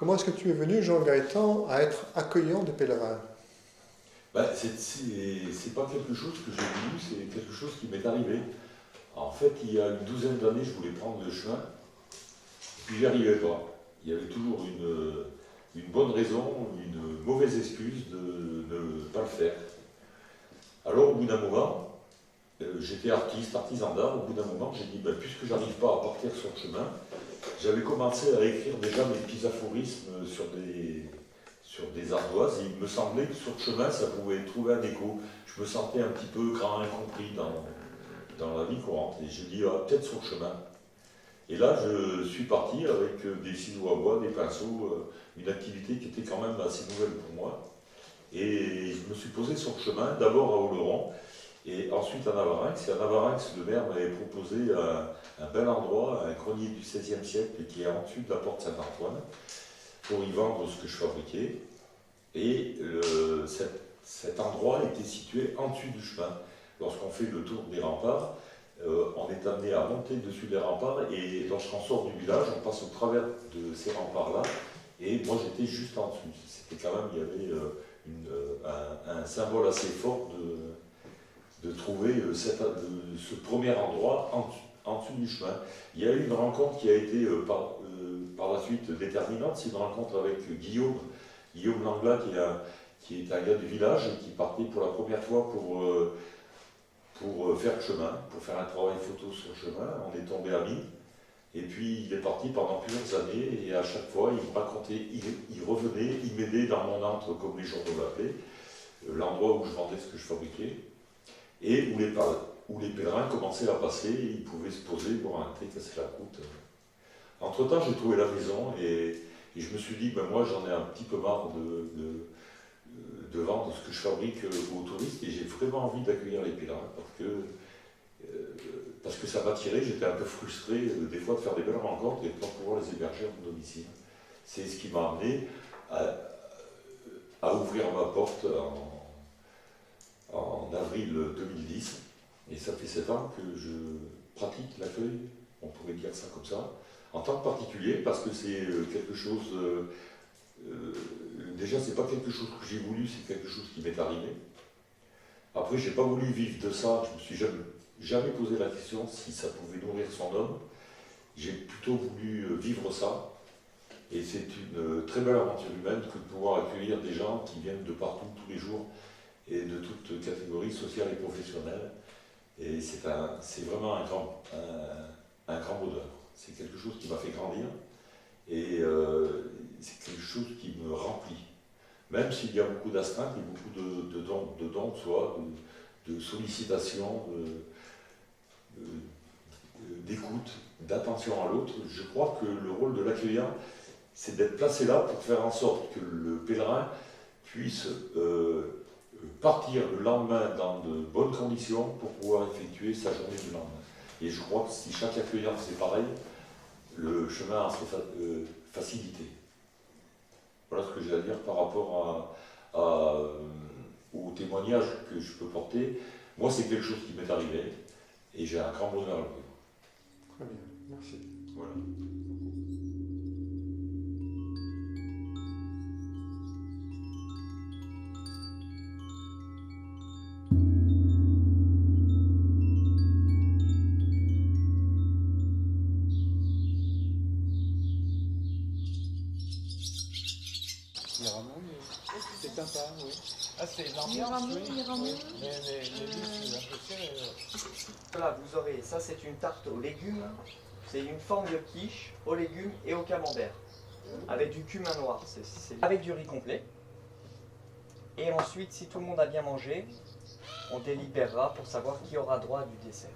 Comment est-ce que tu es venu, Jean Gaëtan, à être accueillant des pèlerins? C'est pas quelque chose que j'ai voulu, c'est quelque chose qui m'est arrivé. En fait, il y a une douzaine d'années, je voulais prendre le chemin, puis j'y arrivais pas. Il y avait toujours une bonne raison, une mauvaise excuse de ne pas le faire. Alors, au bout d'un moment, j'étais artisan d'art, au bout d'un moment, j'ai dit, puisque j'arrive pas à partir sur le chemin, j'avais commencé à écrire déjà mes petits aphorismes sur des ardoises, et il me semblait que sur le chemin, ça pouvait trouver un écho. Je me sentais un petit peu grand incompris dans la vie courante, et je dis, peut-être sur le chemin. Et là, je suis parti avec des ciseaux à bois, des pinceaux, une activité qui était quand même assez nouvelle pour moi. Et je me suis posé sur le chemin, d'abord à Oloron, et ensuite à Navarinx. Et à Navarinx, le maire m'avait proposé un bel endroit, un grenier du XVIe siècle qui est en dessus de la porte Saint-Antoine, pour y vendre ce que je fabriquais. Et cet endroit était situé en dessus du chemin. Lorsqu'on fait le tour des remparts, on est amené à monter dessus des remparts, et lorsqu'on sort du village, on passe au travers de ces remparts-là, et moi j'étais juste en dessous. C'était quand même, il y avait un symbole assez fort de trouver ce premier endroit en dessous du chemin. Il y a eu une rencontre qui a été par la suite déterminante, c'est une rencontre avec Guillaume Langla, qui est un gars du village, qui partait pour la première fois pour faire le chemin, pour faire un travail photo sur le chemin. On est tombé amis, et puis il est parti pendant plusieurs années, et à chaque fois il me racontait, il revenait, il m'aidait dans mon antre, comme les journaux l'appelaient, l'endroit où je vendais ce que je fabriquais, et où les pèlerins commençaient à passer, et ils pouvaient se poser, boire un thé, casser la croûte. Entre-temps, j'ai trouvé la maison, et je me suis dit, moi j'en ai un petit peu marre de vendre ce que je fabrique aux touristes, et j'ai vraiment envie d'accueillir les pèlerins, parce que ça m'attirait. J'étais un peu frustré des fois de faire des belles rencontres et de ne pas pouvoir les héberger à mon domicile. C'est ce qui m'a amené à ouvrir ma porte en avril 2010, et ça fait 7 ans que je pratique l'accueil, on pourrait dire ça comme ça, en tant que particulier, parce que c'est quelque chose... déjà, c'est pas quelque chose que j'ai voulu, c'est quelque chose qui m'est arrivé. Après, j'ai pas voulu vivre de ça, je me suis jamais posé la question si ça pouvait nourrir son homme. J'ai plutôt voulu vivre ça, et c'est une très belle aventure humaine que de pouvoir accueillir des gens qui viennent de partout, tous les jours, et de toutes catégories sociales et professionnelles. Et c'est vraiment un grand bonheur. C'est quelque chose qui m'a fait grandir, et c'est quelque chose qui me remplit. Même s'il y a beaucoup d'astreintes et beaucoup de dons de soi, de sollicitations, d'écoute, d'attention à l'autre, je crois que le rôle de l'accueillant, c'est d'être placé là pour faire en sorte que le pèlerin puisse partir le lendemain dans de bonnes conditions pour pouvoir effectuer sa journée du lendemain. Et je crois que si chaque accueillant faisait pareil, le chemin serait facilité. Voilà ce que j'ai à dire par rapport au témoignage que je peux porter. Moi, c'est quelque chose qui m'est arrivé, et j'ai un grand bonheur à le vivre. Très bien, merci. Voilà. C'est sympa, oui. Ah, c'est l'ambiance, oui. Les listes, un peu serré. Voilà, vous aurez, ça c'est une tarte aux légumes, c'est une forme de quiche aux légumes et au camembert, avec du cumin noir, avec du riz complet. Et ensuite, si tout le monde a bien mangé, on délibérera pour savoir qui aura droit du dessert.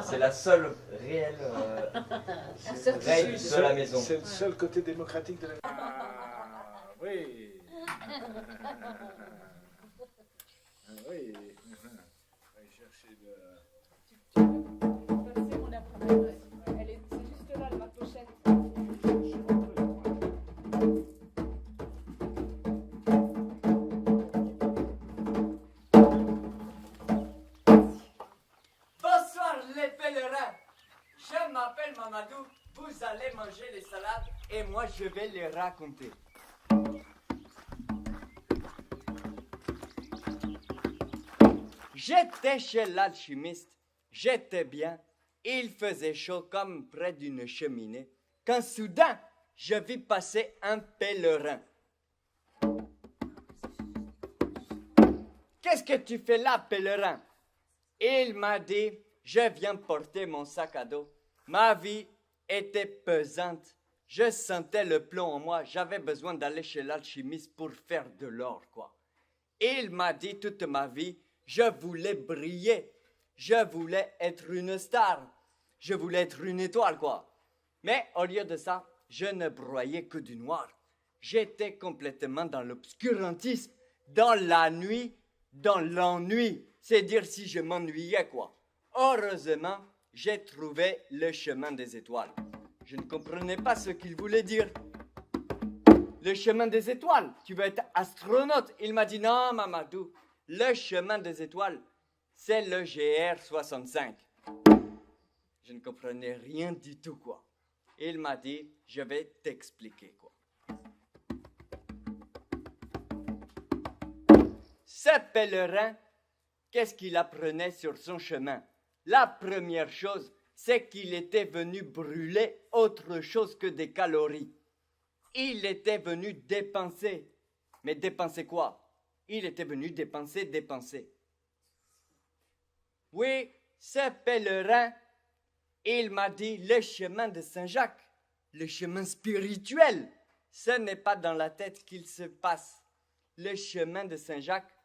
C'est la seule réelle règle de la maison. C'est le seul côté démocratique de la... oui. Oui. On va chercher de... C'est mon après-midi. C'est juste là, ma pochette. Bonsoir les pèlerins. Je m'appelle Mamadou. Vous allez manger les salades balade et moi je vais les raconter. J'étais chez l'alchimiste, j'étais bien, il faisait chaud comme près d'une cheminée, quand soudain je vis passer un pèlerin. Qu'est-ce que tu fais là, pèlerin? Il m'a dit, je viens porter mon sac à dos. Ma vie était pesante. Je sentais le plomb en moi. J'avais besoin d'aller chez l'alchimiste pour faire de l'or, quoi. Il m'a dit toute ma vie, je voulais briller. Je voulais être une star. Je voulais être une étoile, quoi. Mais au lieu de ça, je ne broyais que du noir. J'étais complètement dans l'obscurantisme, dans la nuit, dans l'ennui. C'est dire si je m'ennuyais, quoi. Heureusement, j'ai trouvé le chemin des étoiles. Je ne comprenais pas ce qu'il voulait dire. Le chemin des étoiles, tu veux être astronaute? Il m'a dit non, Mamadou, le chemin des étoiles, c'est le GR65. Je ne comprenais rien du tout, quoi. Il m'a dit, je vais t'expliquer, quoi. Ce pèlerin, qu'est-ce qu'il apprenait sur son chemin? La première chose, c'est qu'il était venu brûler autre chose que des calories. Il était venu dépenser. Mais dépenser quoi? Il était venu dépenser. Oui, ce pèlerin, il m'a dit le chemin de Saint-Jacques, le chemin spirituel, ce n'est pas dans la tête qu'il se passe. Le chemin de Saint-Jacques,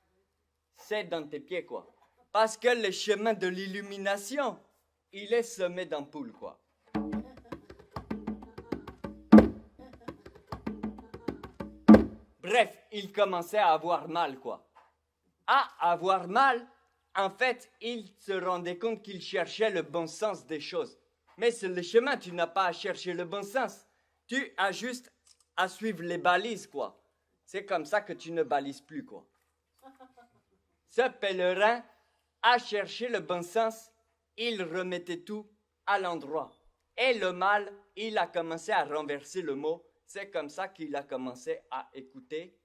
c'est dans tes pieds, quoi. Parce que le chemin de l'illumination, il est semé d'ampoules, quoi. Bref, il commençait à avoir mal, quoi. À avoir mal, en fait, il se rendait compte qu'il cherchait le bon sens des choses. Mais c'est le chemin, tu n'as pas à chercher le bon sens. Tu as juste à suivre les balises, quoi. C'est comme ça que tu ne balises plus, quoi. Ce pèlerin a cherché le bon sens, il remettait tout à l'endroit. Et le mal, il a commencé à renverser le mot. C'est comme ça qu'il a commencé à écouter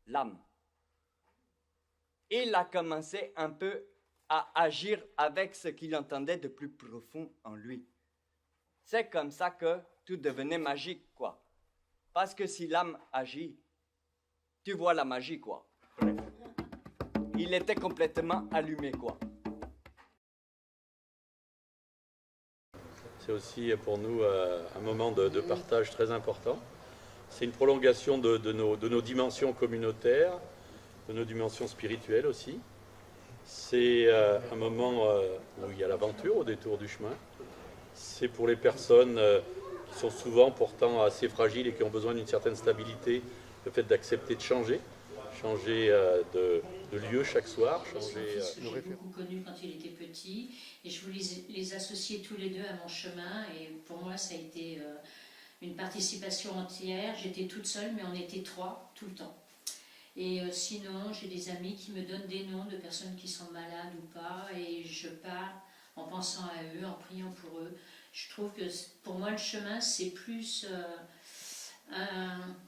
l'âme. Il a commencé un peu à agir avec ce qu'il entendait de plus profond en lui. C'est comme ça que tout devenait magique, quoi. Parce que si l'âme agit, tu vois la magie, quoi. Bref. Il était complètement allumé, quoi. C'est aussi pour nous un moment de partage très important. C'est une prolongation de nos dimensions communautaires, de nos dimensions spirituelles aussi. C'est un moment où il y a l'aventure au détour du chemin. C'est pour les personnes qui sont souvent pourtant assez fragiles et qui ont besoin d'une certaine stabilité, le fait d'accepter de changer de lieu chaque soir. J'ai beaucoup connu quand il était petit et je voulais les associer tous les deux à mon chemin et pour moi ça a été une participation entière. J'étais toute seule mais on était 3 tout le temps. Et sinon j'ai des amis qui me donnent des noms de personnes qui sont malades ou pas et je pars en pensant à eux, en priant pour eux. Je trouve que pour moi le chemin c'est plus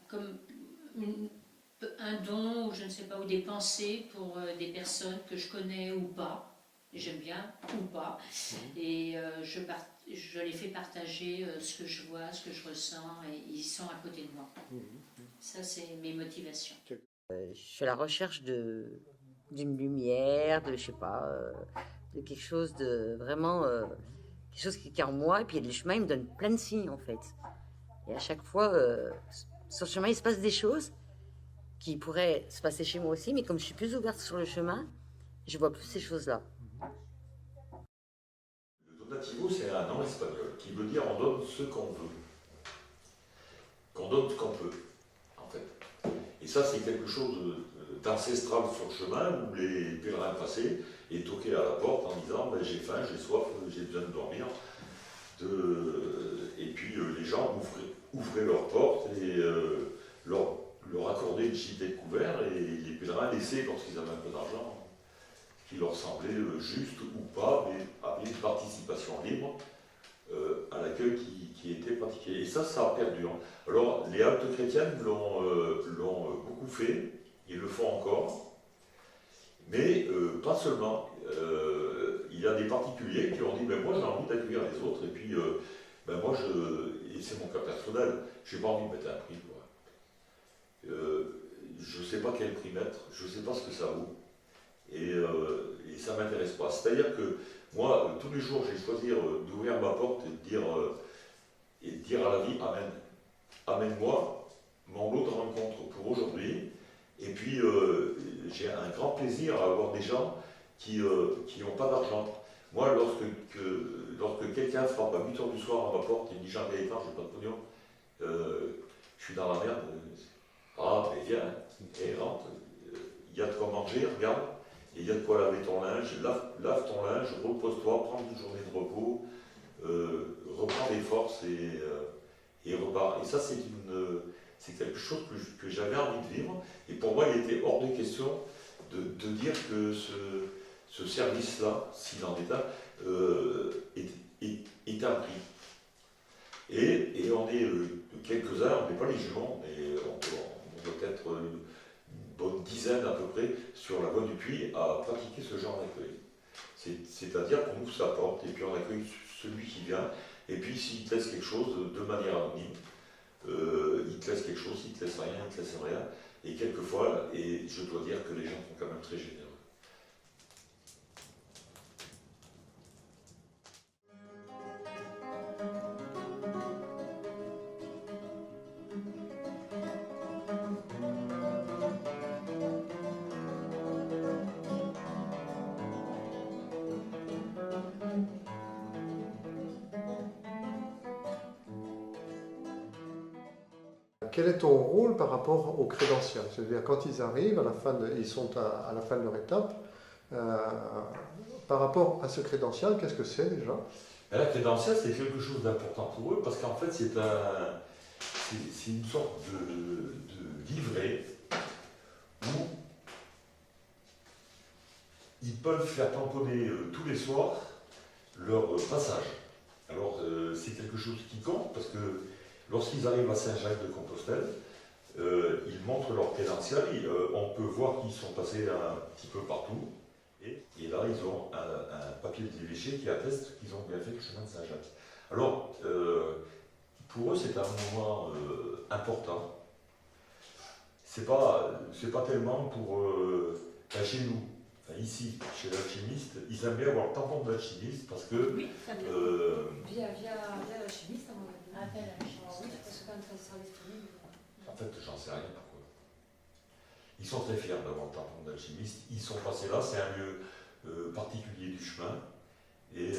comme un don, ou je ne sais pas, ou des pensées pour des personnes que je connais ou pas, j'aime bien ou pas, et je les fais partager ce que je vois, ce que je ressens, et ils sont à côté de moi. Ça, c'est mes motivations. Je suis à la recherche d'une lumière, de, je sais pas, de quelque chose de vraiment, quelque chose qui est en moi, et puis le chemin, il me donne plein de signes, en fait. Et à chaque fois, sur le chemin, il se passe des choses qui pourraient se passer chez moi aussi, mais comme je suis plus ouverte sur le chemin, je vois plus ces choses-là. Le donativo, c'est un nom espagnol qui veut dire on donne ce qu'on veut. Qu'on donne ce qu'on peut, en fait. Et ça, c'est quelque chose d'ancestral sur le chemin où les pèlerins passaient et toquaient à la porte en disant j'ai faim, j'ai soif, j'ai besoin de dormir. Et puis les gens ouvraient leurs portes et leur accordaient une gîte et couvert, et les pèlerins laissaient, lorsqu'ils avaient un peu d'argent, qui leur semblait juste ou pas, mais avec une participation libre, à l'accueil qui était pratiqué. Et ça a perduré. Alors, les haltes chrétiennes l'ont beaucoup fait, ils le font encore, mais pas seulement. Il y a des particuliers qui ont dit ben, moi j'ai envie d'accueillir les autres, et puis ben, moi, et c'est mon cas personnel, j'ai pas envie de mettre un prix. Quoi. Je ne sais pas quel prix mettre, je ne sais pas ce que ça vaut, et ça ne m'intéresse pas. C'est-à-dire que moi, tous les jours, j'ai choisi d'ouvrir ma porte et de dire à la vie Amen. Amène-moi mon lot de rencontres pour aujourd'hui. Et puis, j'ai un grand plaisir à avoir des gens qui n'ont pas d'argent. Moi, lorsque quelqu'un frappe à 8h du soir à ma porte et me dit Jean-Pierre, j'ai pas de pognon, je suis dans la merde. Ah, mais viens, et rentre. Il y a de quoi manger, regarde. Et il y a de quoi laver ton linge, lave ton linge, repose-toi, prends une journée de repos, reprends des forces et repars. Et ça, c'est quelque chose que j'avais envie de vivre. Et pour moi, il était hors de question de dire que ce service-là, s'il en est un, est un prix. Et on est quelques-uns, on n'est pas les légion, et on doit être une bonne dizaine à peu près sur la voie du Puy à pratiquer ce genre d'accueil. C'est-à-dire qu'on ouvre sa porte et puis on accueille celui qui vient, et puis s'il te laisse quelque chose de manière anonyme, il te laisse quelque chose, il te laisse rien, il te laisse rien, et quelquefois, et je dois dire que les gens sont quand même très généreux. Quel est ton rôle par rapport aux crédentials? C'est-à-dire quand ils arrivent, ils sont à la fin de leur étape, par rapport à ce crédential, qu'est-ce que c'est déjà? La crédential, c'est quelque chose d'important pour eux parce qu'en fait, c'est une sorte de livret où ils peuvent faire tamponner tous les soirs leur passage. Alors, c'est quelque chose qui compte parce que lorsqu'ils arrivent à Saint-Jacques-de-Compostelle, ils montrent leur crédential, on peut voir qu'ils sont passés un petit peu partout, et là ils ont un papier de l'évêché qui atteste qu'ils ont bien fait le chemin de Saint-Jacques. Alors, pour eux c'est un moment important, c'est pas tellement pour chez nous, enfin, ici, chez l'alchimiste, ils aiment bien avoir le tampon de l'alchimiste parce que... Oui, très bien. Via l'alchimiste, à mon avis. Ah, ben, la chance. Oui, parce que quand même, ça sera disponible. En fait, j'en sais rien pourquoi. Ils sont très fiers d'avoir le tampon d'alchimiste. Ils sont passés là, c'est un lieu particulier du chemin. Et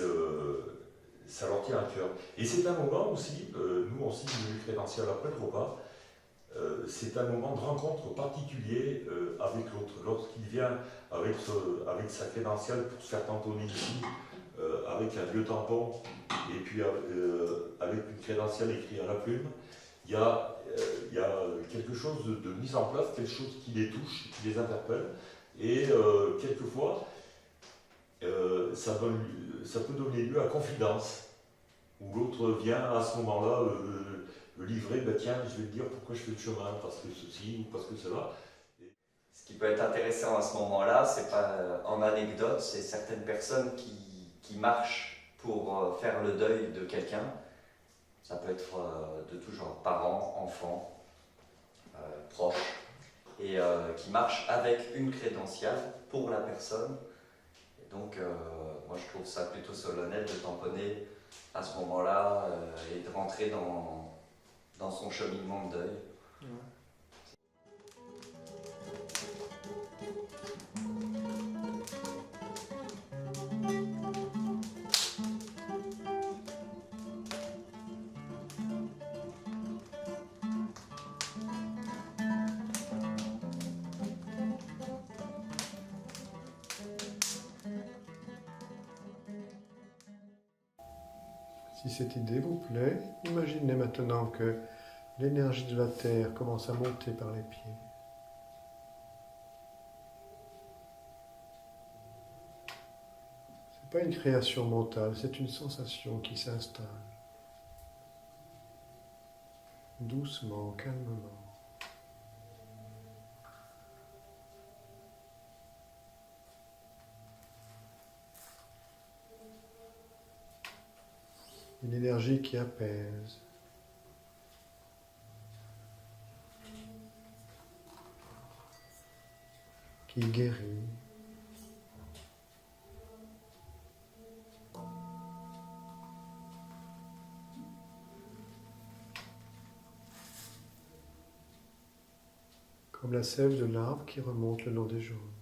ça leur tient à cœur. Et c'est un moment aussi, nous aussi, le crédentiel après le repas, c'est un moment de rencontre particulier avec l'autre. Lorsqu'il vient avec sa crédentiale pour se faire tamponner ici, avec un vieux tampon, et puis avec une crédentiale écrite à la plume, il y a quelque chose de mise en place, quelque chose qui les touche, qui les interpelle, et quelquefois, ça peut donner lieu à confidence, où l'autre vient à ce moment-là le livrer, ben tiens, je vais te dire pourquoi je fais le chemin, parce que ceci ou parce que cela. Ce qui peut être intéressant à ce moment-là, c'est pas en anecdote, c'est certaines personnes qui marchent pour faire le deuil de quelqu'un. Ça peut être de tout genre, parents, enfants, proches, et qui marchent avec une crédentiale pour la personne. Et donc, moi je trouve ça plutôt solennel de tamponner à ce moment-là et de rentrer dans son cheminement de deuil. Ouais. Si cette idée vous plaît, imaginez maintenant que l'énergie de la Terre commence à monter par les pieds. pas une création mentale, c'est une sensation qui s'installe. Doucement, calmement. Une énergie qui apaise. Qui guérit. Comme la sève de l'arbre qui remonte le long des jaunes.